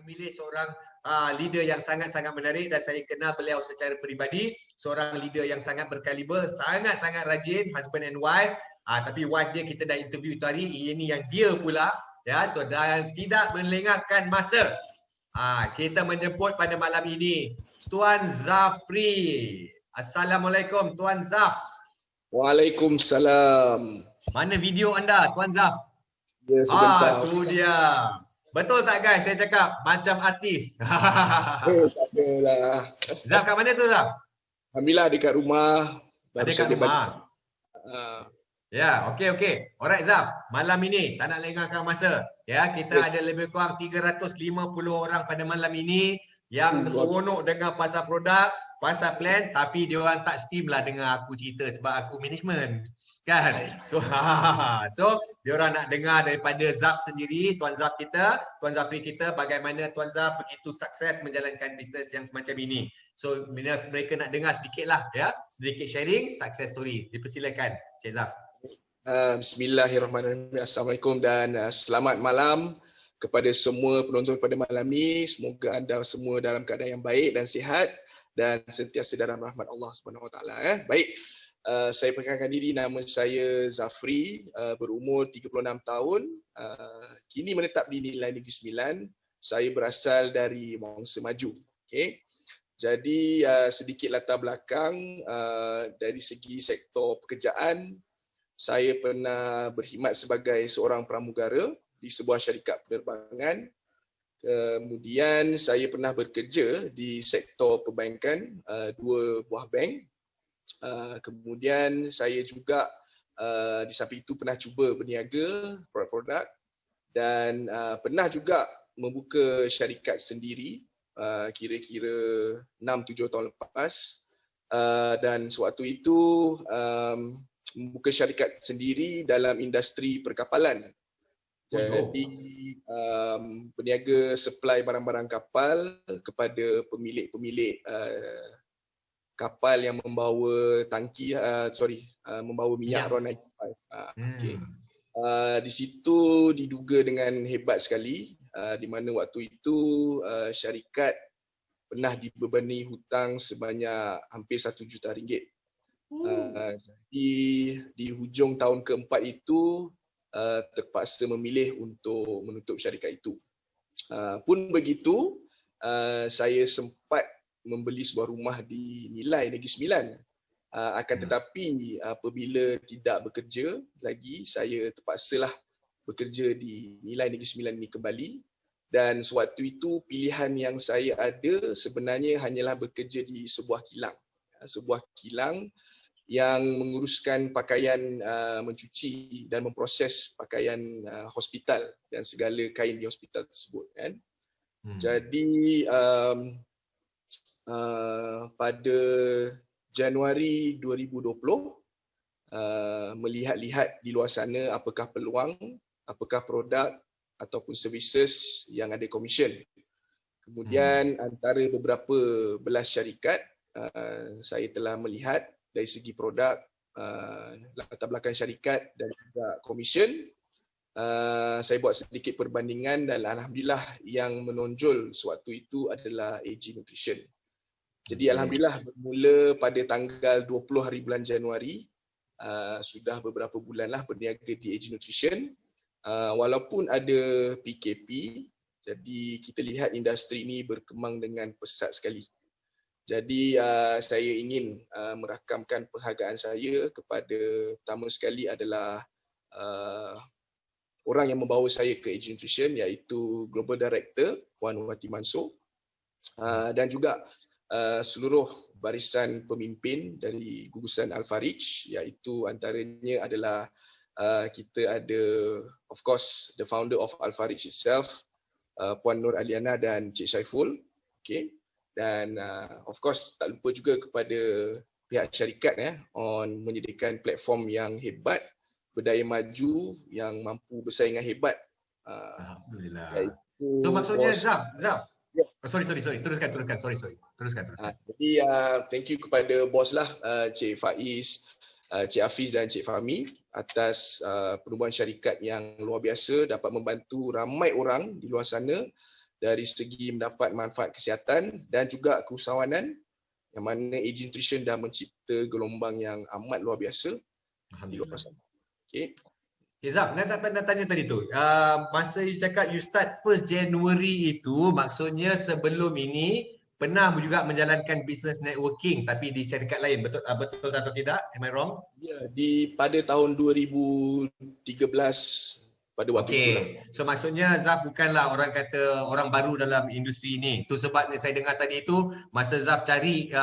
memilih seorang leader yang sangat-sangat menarik dan saya kenal beliau secara peribadi, seorang leader yang sangat berkaliber, sangat-sangat rajin, husband and wife. Tapi wife dia kita dah interview tu hari, ini yang dia pula. Ya, so dan tidak melengahkan masa. Kita menjemput pada malam ini Tuan Zafri. Assalamualaikum Tuan Zaf. Waalaikumsalam. Mana video anda Tuan Zaf? Ya, sebentar. Tu dia. Betul tak guys saya cakap macam artis? Tak adalah. Zaf kat mana tu Zaf? Alhamdulillah dekat rumah. Ada kat rumah. Ya, okey. Alright Zaf, malam ini tak nak lengahkan masa. Ya, kita ada lebih kurang 350 orang pada malam ini yang seronok dengar pasal produk, pasal plan, tapi dia orang tak steam lah dengar aku cerita sebab aku management. Kan? So dia orang nak dengar daripada Zaf sendiri, Tuan Zafri kita, bagaimana Tuan Zaf begitu sukses menjalankan bisnes yang semacam ini. So mereka nak dengar sedikit lah ya, sedikit sharing success story. Dipersilakan Cik Zaf. Bismillahirrahmanirrahim. Assalamualaikum dan selamat malam kepada semua penonton pada malam ini. Semoga anda semua dalam keadaan yang baik dan sihat dan sentiasa dalam rahmat Allah Subhanahu Wa Taala. Baik, saya perkenalkan diri, nama saya Zafri, berumur 36 tahun, kini menetap di Nilai Negeri Sembilan. Saya berasal dari Mangsa Maju. Okey. Jadi sedikit latar belakang dari segi sektor pekerjaan. Saya pernah berkhidmat sebagai seorang pramugara di sebuah syarikat penerbangan. Kemudian saya pernah bekerja di sektor perbankan, 2 buah bank. Kemudian saya juga di samping itu pernah cuba berniaga produk-produk dan pernah juga membuka syarikat sendiri kira-kira 6-7 tahun lepas. Dan sewaktu itu membuka syarikat sendiri dalam industri perkapalan. Jadi berniaga supply barang-barang kapal kepada pemilik-pemilik kapal yang membawa tangki membawa minyak RON95. Okay. Di situ diduga dengan hebat sekali, di mana waktu itu syarikat pernah dibebani hutang sebanyak hampir RM1 juta. Jadi di hujung tahun keempat itu terpaksa memilih untuk menutup syarikat itu. Pun begitu, saya sempat membeli sebuah rumah di Nilai Negeri Sembilan. Akan tetapi apabila tidak bekerja lagi, saya terpaksalah bekerja di Nilai Negeri Sembilan ini kembali. Dan sewaktu itu pilihan yang saya ada sebenarnya hanyalah bekerja di sebuah kilang. Sebuah kilang yang menguruskan pakaian mencuci dan memproses pakaian hospital dan segala kain di hospital tersebut kan. Jadi pada Januari 2020 melihat-lihat di luar sana apakah peluang, apakah produk ataupun services yang ada komisen. Kemudian antara beberapa belas syarikat saya telah melihat dari segi produk, latar belakang syarikat dan juga komisen. Saya buat sedikit perbandingan dan alhamdulillah yang menonjol sewaktu itu adalah AG Nutrition. Jadi alhamdulillah bermula pada tanggal 20 hari bulan Januari, sudah beberapa bulanlah berniaga di AG Nutrition. Walaupun ada PKP, jadi kita lihat industri ini berkembang dengan pesat sekali. Jadi saya ingin merakamkan penghargaan saya kepada pertama sekali adalah orang yang membawa saya ke AG Nutrition, iaitu Global Director Puan Wati Mansor, dan juga seluruh barisan pemimpin dari gugusan Al-Farij, iaitu antaranya adalah kita ada of course the founder of Al-Farij itself, Puan Nur Aliana dan Cik Saiful. Okay. Dan of course tak lupa juga kepada pihak syarikat on menyediakan platform yang hebat, berdaya maju yang mampu bersaing dengan hebat. Alhamdulillah. So maksudnya Zaf. Sorry. Teruskan. Jadi thank you kepada bos lah, Cik Faiz, Cik Hafiz dan Cik Fahmi atas perubahan syarikat yang luar biasa, dapat membantu ramai orang di luar sana dari segi mendapat manfaat kesihatan dan juga keusahawanan, yang mana Age Nutrition dah mencipta gelombang yang amat luar biasa di luar sana. Okay. Zaf, nak tanya tadi tu, masa you cakap you start 1st January itu, maksudnya sebelum ini pernah juga menjalankan business networking tapi di syarikat lain, betul atau tidak? Am I wrong? Ya, pada tahun 2013 pada waktu itulah. So maksudnya Zaf bukanlah orang kata orang baru dalam industri ini. Tu sebab saya dengar tadi tu, masa Zaf cari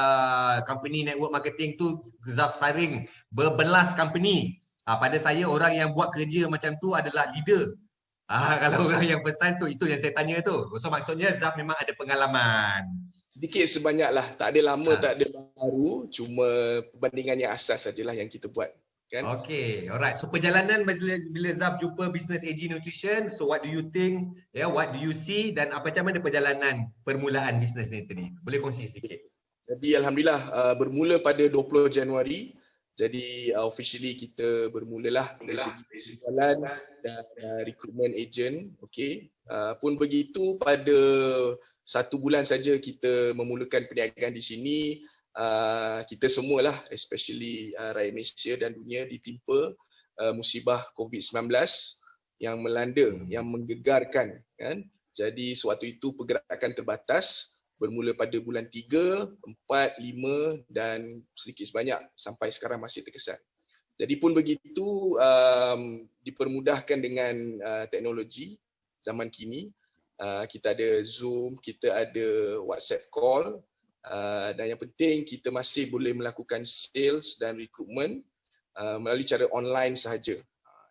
company network marketing tu, Zaf saring berbelas company. Pada saya orang yang buat kerja macam tu adalah leader. Kalau orang yang first time tu, itu yang saya tanya tu. So maksudnya Zaf memang ada pengalaman. Sedikit sebanyak lah. Tak ada lama, tak ada baru. Cuma perbandingan yang asas sajalah yang kita buat. Kan? Okay, alright. So perjalanan bila Zaf jumpa Business AG Nutrition, so what do you think? What do you see? Dan macam mana perjalanan permulaan bisnes ni tadi? Boleh kongsi sedikit? Jadi Alhamdulillah bermula pada 20 Januari. Jadi officially kita bermulalah dari segi penjualan dan recruitment agent. Okay. Pun begitu pada 1 bulan saja kita memulakan perniagaan di sini, kita semualah, especially rakyat Malaysia dan dunia ditimpa musibah COVID-19 yang melanda, yang menggegarkan. Kan? Jadi sewaktu itu pergerakan terbatas. Bermula pada bulan 3, 4, 5 dan sedikit sebanyak sampai sekarang masih terkesan. Jadi pun begitu dipermudahkan dengan teknologi zaman kini. Kita ada Zoom, kita ada WhatsApp call dan yang penting kita masih boleh melakukan sales dan recruitment melalui cara online sahaja.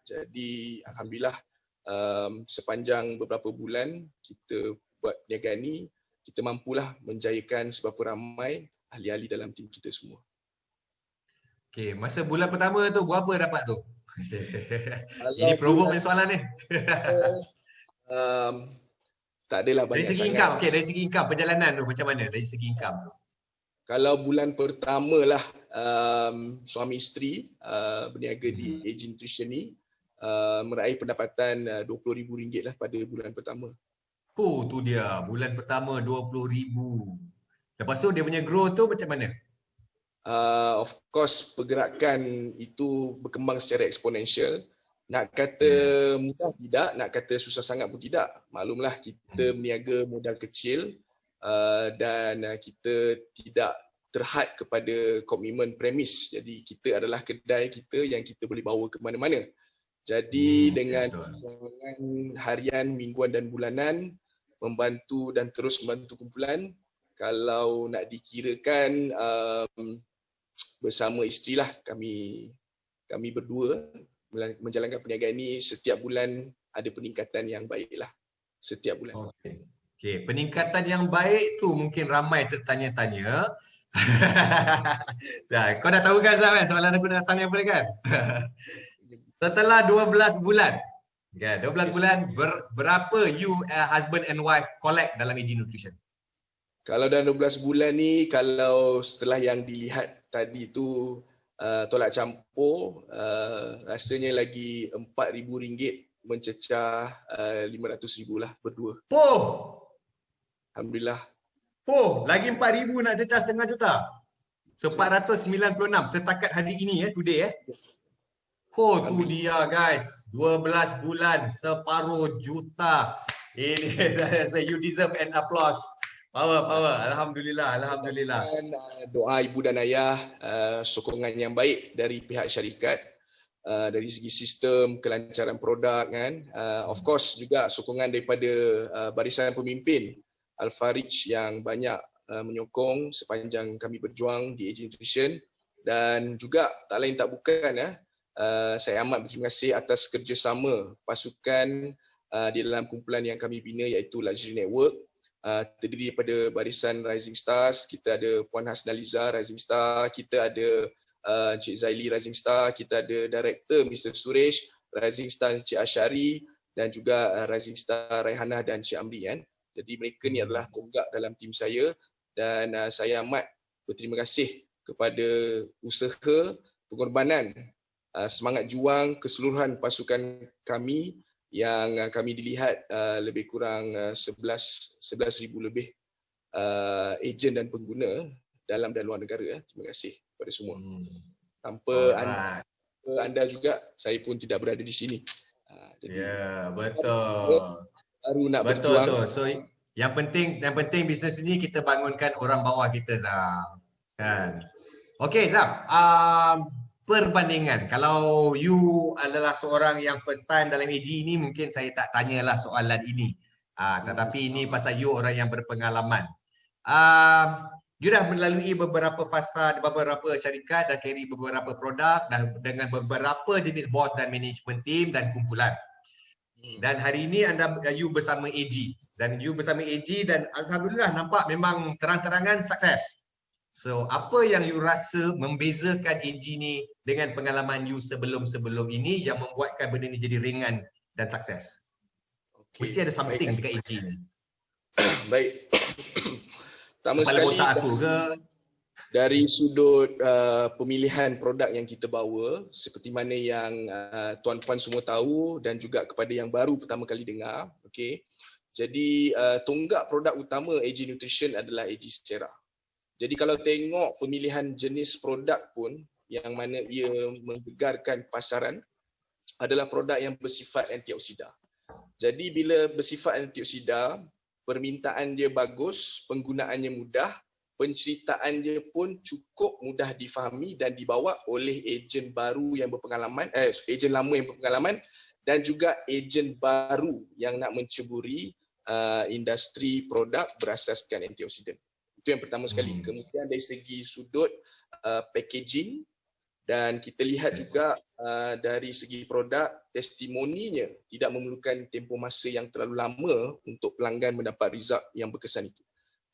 Jadi Alhamdulillah sepanjang beberapa bulan kita buat perniagaan ni, kita mampulah menjayakan seberapa ramai ahli-ahli dalam tim kita semua. Okay, masa bulan pertama tu berapa dapat tu? Ini provoke punya soalan ni. Tak adalah banyak dari segi sangat. Income, okay, dari segi income perjalanan tu macam mana? Dari segi income tu. Kalau bulan pertama lah suami isteri berniaga di Age Nutrition ni meraih pendapatan RM20,000 lah pada bulan pertama. Oh, tu dia. Bulan pertama RM20,000. Lepas tu dia punya grow tu macam mana? Of course pergerakan itu berkembang secara eksponensial. Nak kata mudah tidak, nak kata susah sangat pun tidak. Maklumlah kita berniaga modal kecil dan kita tidak terhad kepada komitmen premis. Jadi kita adalah kedai kita yang kita boleh bawa ke mana-mana. Jadi dengan kewangan harian, mingguan dan bulanan, membantu dan terus membantu kumpulan, kalau nak dikirakan bersama isteri lah, kami berdua menjalankan perniagaan ini setiap bulan ada peningkatan yang baik lah setiap bulan. Okay. Peningkatan yang baik tu mungkin ramai tertanya-tanya. Kau dah tahu kan Zaf kan soalan aku nak tanya apa kan? Setelah 12 bulan, 12 bulan, berapa you husband and wife collect dalam AG Nutrition? Kalau dalam 12 bulan ni, kalau setelah yang dilihat tadi tu tolak campur, rasanya lagi RM4,000 mencecah RM500,000 lah berdua. Alhamdulillah. Lagi RM4,000 nak cecah setengah juta? So 496 setakat hari ini today tu dia guys, 12 bulan separuh juta. Ini saya you deserve an applause. Power. Alhamdulillah. Dan doa ibu dan ayah, sokongan yang baik dari pihak syarikat dari segi sistem, kelancaran produk kan. Of course juga sokongan daripada barisan pemimpin Al-Farij yang banyak menyokong sepanjang kami berjuang di Age Nutrition, dan juga tak lain tak bukan saya amat berterima kasih atas kerjasama pasukan di dalam kumpulan yang kami bina iaitu Luxury Network. Terdiri daripada barisan Rising Stars, kita ada Puan Hasnaliza Rising Star, kita ada Encik Zaili Rising Star, kita ada Director Mr. Suresh Rising Star Encik Asyari, dan juga Rising Star Raihana dan Encik Amri kan. Jadi mereka ni adalah tonggak dalam tim saya, dan saya amat berterima kasih kepada usaha, pengorbanan, semangat juang keseluruhan pasukan kami yang kami dilihat lebih kurang 11,000 lebih ejen dan pengguna dalam dan luar negara. Terima kasih kepada semua. Tanpa anda juga, saya pun tidak berada di sini. Jadi betul. Baru nak betul berjuang. tu. So yang penting bisnes ini kita bangunkan orang bawah kita, Zam. Kan. Okey, Zam. Perbandingan, kalau you adalah seorang yang first time dalam AG ini, mungkin saya tak tanyalah soalan ini. Tetapi ini pasal you orang yang berpengalaman. You dah melalui beberapa fasa, beberapa syarikat, dah carry beberapa produk, dah dengan beberapa jenis bos dan management team dan kumpulan. Dan hari ini you bersama AG, dan you bersama AG dan alhamdulillah nampak memang terang-terangan sukses. So apa yang you rasa membezakan AG ni dengan pengalaman you sebelum-sebelum ini yang membuatkan benda ni jadi ringan dan sukses? Mesti ada something dekat AG ni. Baik. Pertama sekali aku ke? Dari sudut pemilihan produk yang kita bawa, seperti mana yang tuan-puan semua tahu dan juga kepada yang baru pertama kali dengar, okey. Jadi tonggak produk utama AG Nutrition adalah AG Sera. Jadi kalau tengok pemilihan jenis produk pun yang mana ia menggegarkan pasaran adalah produk yang bersifat antioksida. Jadi bila bersifat antioksida, permintaan dia bagus, penggunaannya mudah, penceritaan dia pun cukup mudah difahami dan dibawa oleh ejen baru yang berpengalaman, ejen lama yang berpengalaman dan juga ejen baru yang nak menceburi industri produk berasaskan antioksidan. Itu yang pertama sekali. Kemudian dari segi sudut packaging, dan kita lihat juga dari segi produk, testimoninya tidak memerlukan tempoh masa yang terlalu lama untuk pelanggan mendapat result yang berkesan itu.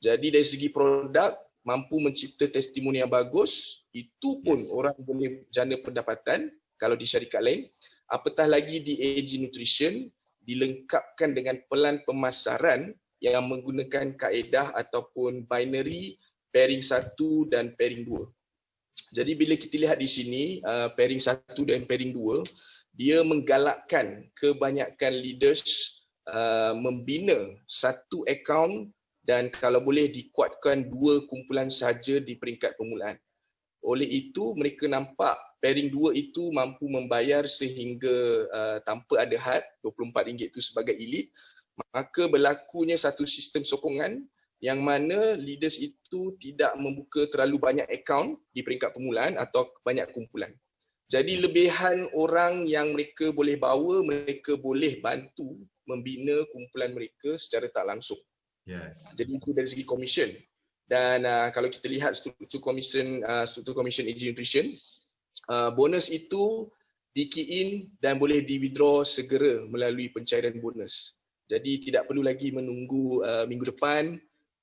Jadi dari segi produk, mampu mencipta testimoni yang bagus, itu pun orang boleh jana pendapatan kalau di syarikat lain. Apatah lagi di AG Nutrition, dilengkapkan dengan pelan pemasaran yang menggunakan kaedah ataupun binary pairing 1 dan pairing 2. Jadi bila kita lihat di sini pairing 1 dan pairing 2, dia menggalakkan kebanyakan leaders membina satu akaun dan kalau boleh dikuatkan 2 kumpulan saja di peringkat permulaan. Oleh itu mereka nampak pairing 2 itu mampu membayar sehingga tanpa ada had, RM24 itu sebagai elite. Maka berlakunya satu sistem sokongan yang mana leaders itu tidak membuka terlalu banyak akaun di peringkat permulaan atau banyak kumpulan. Jadi lebihan orang yang mereka boleh bawa, mereka boleh bantu membina kumpulan mereka secara tak langsung. Yes. Jadi itu dari segi komisen. Dan kalau kita lihat struktur komisen AG Nutrition, bonus itu di-key in dan boleh di-withdraw segera melalui pencairan bonus. Jadi tidak perlu lagi menunggu minggu depan,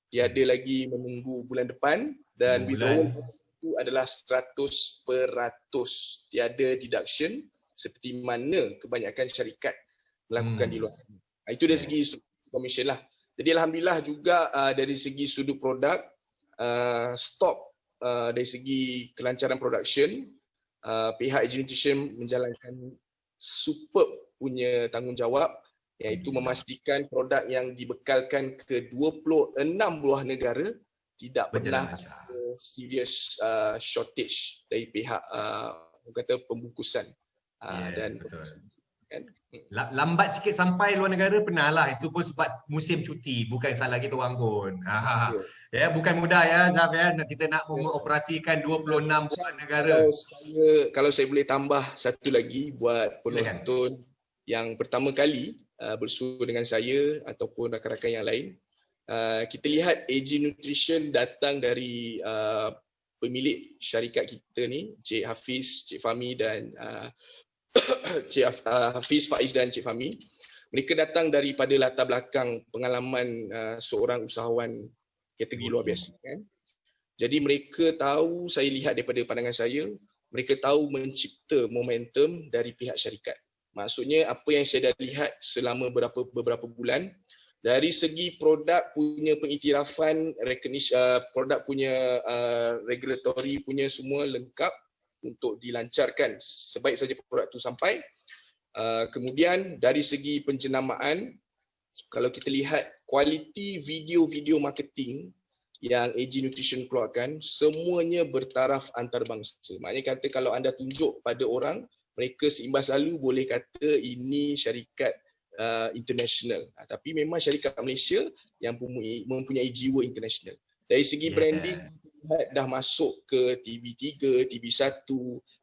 tiada lagi menunggu bulan depan, dan withdrawal itu adalah 100%, tiada deduction seperti mana kebanyakan syarikat melakukan di luar sana. Itu dari segi komisen lah. Jadi alhamdulillah juga dari segi sudut produk, stok dari segi kelancaran production, pihak AG Nutrition menjalankan superb punya tanggungjawab, iaitu memastikan produk yang dibekalkan ke 26 buah negara tidak pernah ada serious shortage dari pihak kata pembungkusan dan kan. Lambat sikit sampai luar negara pernah lah, itu pun sebab musim cuti, bukan salah kita orang pun. Ya, bukan mudah ya Zaf ya, kita nak mengoperasikan 26 buah negara. Kalau saya boleh tambah satu lagi buat penonton yang pertama kali bersua dengan saya ataupun rakan-rakan yang lain, kita lihat AG Nutrition datang dari pemilik syarikat kita ni, Cik Hafiz, Cik Fahmi dan Cik Hafiz, Faiz dan Cik Fahmi. Mereka datang daripada latar belakang pengalaman seorang usahawan kategori luar biasa kan. Jadi mereka tahu, saya lihat daripada pandangan saya, mereka tahu mencipta momentum dari pihak syarikat. Maksudnya apa yang saya dah lihat selama beberapa bulan, dari segi produk punya pengiktirafan, produk punya regulatory punya semua lengkap untuk dilancarkan sebaik saja produk itu sampai. Kemudian dari segi penjenamaan, kalau kita lihat kualiti video-video marketing yang AG Nutrition keluarkan, semuanya bertaraf antarabangsa. Maknanya kata kalau anda tunjuk pada orang, mereka seimbas lalu boleh kata ini syarikat international. Tapi memang syarikat Malaysia yang mempunyai jiwa international. Dari segi branding, dah masuk ke TV3, TV1,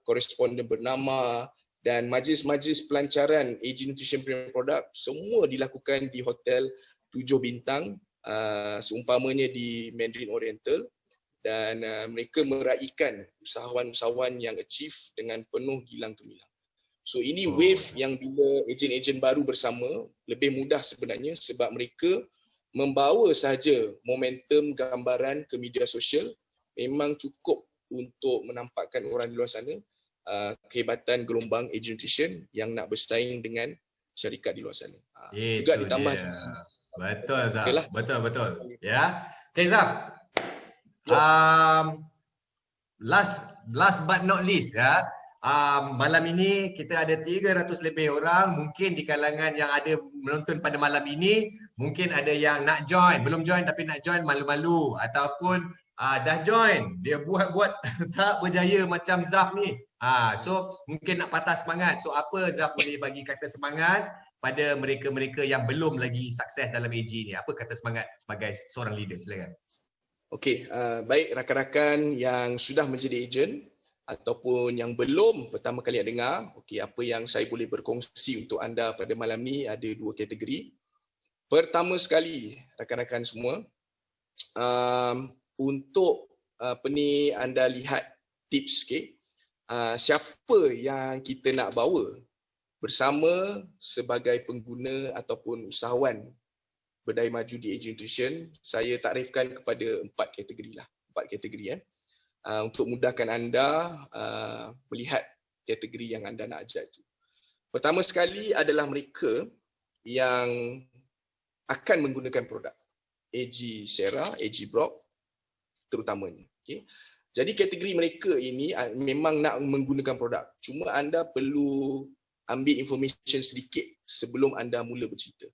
koresponden bernama, dan majlis-majlis pelancaran AG Nutrition Premium Product semua dilakukan di hotel 7 bintang, seumpamanya di Mandarin Oriental, dan mereka meraihkan usahawan-usahawan yang achieve dengan penuh gilang gemilang. So ini wave yang bila ejen-ejen baru bersama lebih mudah sebenarnya sebab mereka membawa sahaja momentum gambaran ke media sosial memang cukup untuk menampakkan orang di luar sana kehebatan gelombang AG Nutrition yang nak bersaing dengan syarikat di luar sana. Juga ditambah betul Zaf. Okay lah. Betul. Ya. Okay Zaf. Last but not least ya. Malam ini kita ada 300 lebih orang, mungkin di kalangan yang ada menonton pada malam ini, mungkin ada yang nak join, belum join tapi nak join malu-malu, ataupun dah join, dia buat tak berjaya macam Zaf ni. So mungkin nak patah semangat. So apa Zaf boleh bagi kata semangat pada mereka-mereka yang belum lagi sukses dalam AG ni? Apa kata semangat sebagai seorang leader? Silakan. Okey, baik rakan-rakan yang sudah menjadi ejen ataupun yang belum pertama kali nak dengar, okey, apa yang saya boleh berkongsi untuk anda pada malam ni ada 2 kategori. Pertama sekali, rakan-rakan semua, untuk anda lihat tips, okey, siapa yang kita nak bawa bersama sebagai pengguna ataupun usahawan berdaya maju di AG Nutrition, saya takrifkan kepada 4 kategori lah, 4 kategori untuk mudahkan anda melihat kategori yang anda nak ajak itu. Pertama sekali adalah mereka yang akan menggunakan produk AG Sera, AG Brock terutamanya. Okay. Jadi kategori mereka ini memang nak menggunakan produk. Cuma anda perlu ambil information sedikit sebelum anda mula bercerita.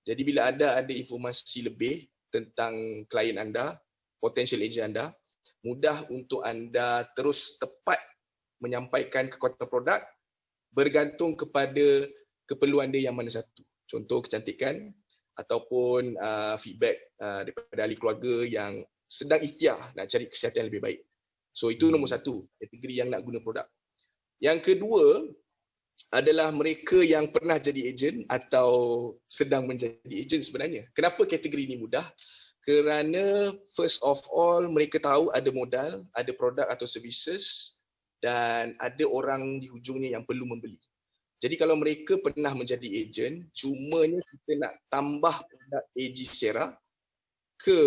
Jadi bila ada informasi lebih tentang klien anda, potential agent anda, mudah untuk anda terus tepat menyampaikan kekuatan produk bergantung kepada keperluan dia yang mana satu. Contoh kecantikan ataupun feedback daripada ahli keluarga yang sedang ikhtiar nak cari kesihatan yang lebih baik. So itu nombor satu, kategori yang nak guna produk. Yang kedua adalah mereka yang pernah jadi ejen atau sedang menjadi ejen sebenarnya. Kenapa kategori ini mudah? Kerana first of all mereka tahu ada modal, ada produk atau services dan ada orang di hujungnya yang perlu membeli. Jadi kalau mereka pernah menjadi ejen, cumanya kita nak tambah produk AG Sera ke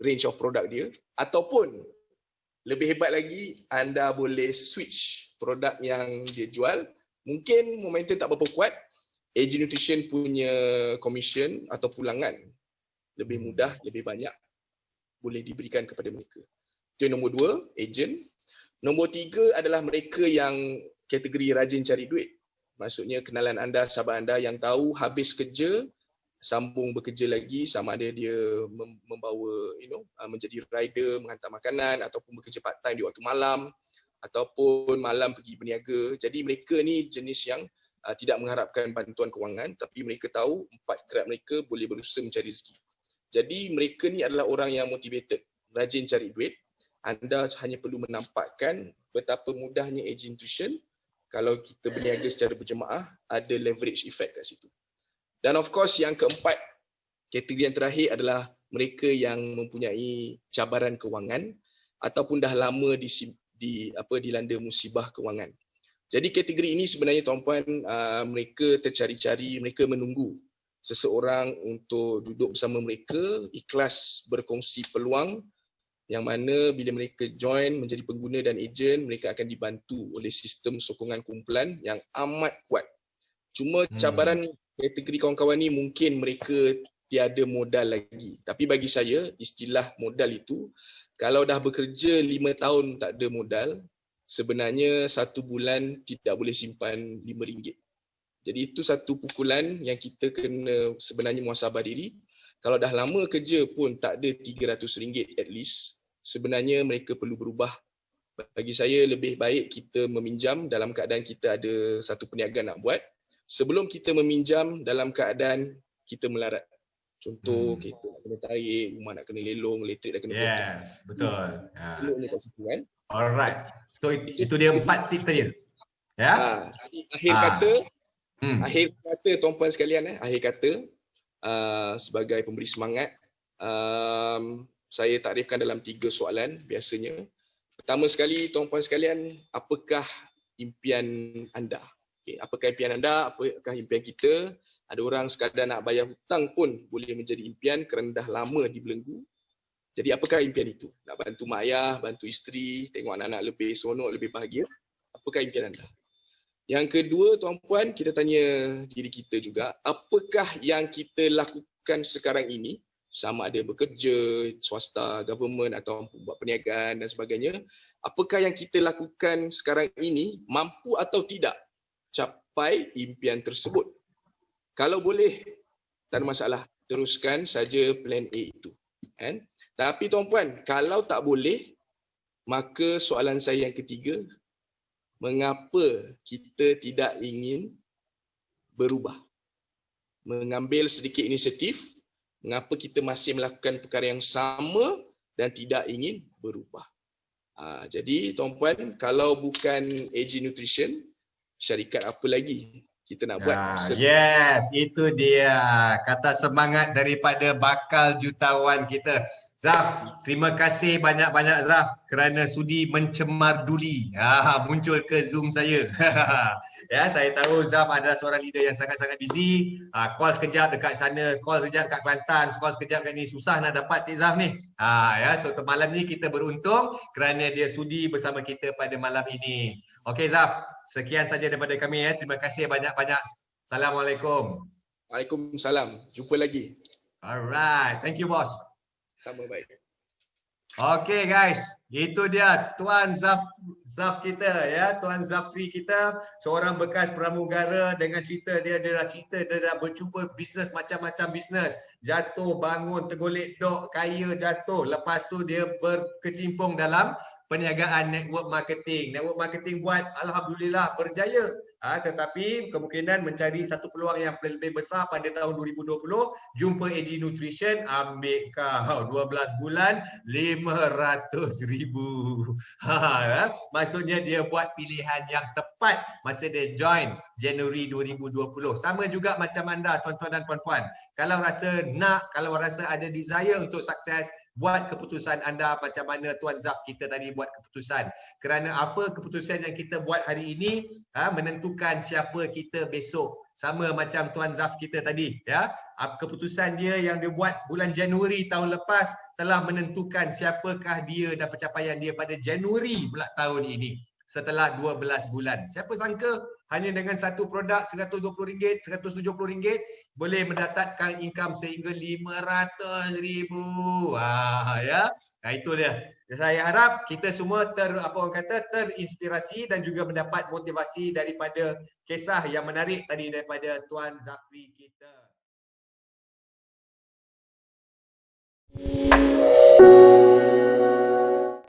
range of produk dia, ataupun lebih hebat lagi anda boleh switch produk yang dia jual. Mungkin momentum tak berapa kuat, AG Nutrition punya commission atau pulangan lebih mudah, lebih banyak boleh diberikan kepada mereka. Itu yang nombor 2, ejen. Nombor 3 adalah mereka yang kategori rajin cari duit. Maksudnya kenalan anda, sahabat anda yang tahu habis kerja, sambung bekerja lagi, sama ada dia membawa menjadi rider, menghantar makanan ataupun bekerja part time di waktu malam ataupun malam pergi berniaga. Jadi mereka ni jenis yang tidak mengharapkan bantuan kewangan, tapi mereka tahu 4 kerap mereka boleh berusaha mencari rezeki. Jadi mereka ni adalah orang yang motivated, rajin cari duit. Anda hanya perlu menampakkan betapa mudahnya AG Nutrition kalau kita berniaga secara berjemaah, ada leverage effect kat situ. Dan of course yang keempat, kategori yang terakhir adalah mereka yang mempunyai cabaran kewangan ataupun dah lama dilanda musibah kewangan. Jadi kategori ini sebenarnya tuan-puan, mereka tercari-cari, mereka menunggu seseorang untuk duduk bersama mereka, ikhlas berkongsi peluang yang mana bila mereka join menjadi pengguna dan ejen, mereka akan dibantu oleh sistem sokongan kumpulan yang amat kuat. Cuma cabaran kategori kawan-kawan ni mungkin mereka tiada modal lagi. Tapi bagi saya, istilah modal itu, kalau dah bekerja 5 tahun tak ada modal, sebenarnya 1 bulan tidak boleh simpan RM5. Jadi itu satu pukulan yang kita kena sebenarnya muhasabah diri. Kalau dah lama kerja pun tak ada RM300 at least, sebenarnya mereka perlu berubah. Bagi saya lebih baik kita meminjam dalam keadaan kita ada satu perniagaan nak buat, sebelum kita meminjam dalam keadaan kita melarat. Contoh kita nak kena tarik, rumah nak kena lelong, elektrik dah kena potong. Yes, betul. Eloknya kat situ kan. Alright. So itu dia 4 tips tadi. Ya. Akhir kata tuan-puan sekalian, akhir kata sebagai pemberi semangat, saya takrifkan dalam 3 soalan biasanya. Pertama sekali, tuan-puan sekalian, apakah impian anda? Okay, apakah impian anda? Apakah impian kita? Ada orang sekadar nak bayar hutang pun boleh menjadi impian kerana dah lama dibelenggu. Jadi apakah impian itu? Nak bantu mak ayah, bantu isteri, tengok anak-anak lebih seronok, lebih bahagia. Apakah impian anda? Yang kedua, tuan-puan, kita tanya diri kita juga, apakah yang kita lakukan sekarang ini, sama ada bekerja, swasta, government atau buat perniagaan dan sebagainya, apakah yang kita lakukan sekarang ini mampu atau tidak capai impian tersebut? Kalau boleh, tak ada masalah, teruskan saja plan A itu. Kan? Tapi tuan-puan, kalau tak boleh, maka soalan saya yang ketiga, mengapa kita tidak ingin berubah? Mengambil sedikit inisiatif, mengapa kita masih melakukan perkara yang sama dan tidak ingin berubah? Jadi tuan-puan, kalau bukan AG Nutrition, syarikat apa lagi kita nak buat? Yes, itu dia kata semangat daripada bakal jutawan kita. Zaf, terima kasih banyak-banyak Zaf kerana sudi mencemar duli. Muncul ke Zoom saya. Ya, saya tahu Zaf adalah seorang leader yang sangat-sangat busy. Call sekejap dekat sana, call sekejap dekat Kelantan, call sekejap kat ni. Susah nak dapat Cik Zaf ni. Ya, so malam ni kita beruntung kerana dia sudi bersama kita pada malam ini. Okey Zaf, sekian saja daripada kami ya. Terima kasih banyak-banyak. Assalamualaikum. Waalaikumsalam. Jumpa lagi. Alright, thank you boss. Sama baik. Okay guys, itu dia Tuan Zaf kita ya, Tuan Zafri kita, seorang bekas pramugara dengan cerita dia dah bercuba bisnes macam-macam bisnes. Jatuh, bangun, tergolek dok, kaya jatuh. Lepas tu dia berkecimpung dalam perniagaan network marketing. Network marketing buat alhamdulillah berjaya. Tetapi kemungkinan mencari satu peluang yang lebih besar pada tahun 2020, jumpa AG Nutrition, ambil kau 12 bulan 500,000. Maksudnya dia buat pilihan yang tepat masa dia join Januari 2020. Sama juga macam anda tuan-tuan dan puan-puan. Kalau rasa nak, kalau rasa ada desire untuk sukses, buat keputusan anda macam mana Tuan Zaf kita tadi buat keputusan. Kerana apa keputusan yang kita buat hari ini menentukan siapa kita besok. Sama macam Tuan Zaf kita tadi ya. Keputusan dia yang dia buat bulan Januari tahun lepas telah menentukan siapakah dia dan pencapaian dia pada Januari pula tahun ini. Setelah 12 bulan. Siapa sangka hanya dengan satu produk RM120, RM170 boleh mendatangkan income sehingga 500,000. Ya. Itu dia. Saya harap kita semua terinspirasi dan juga mendapat motivasi daripada kisah yang menarik tadi daripada Tuan Zafri kita.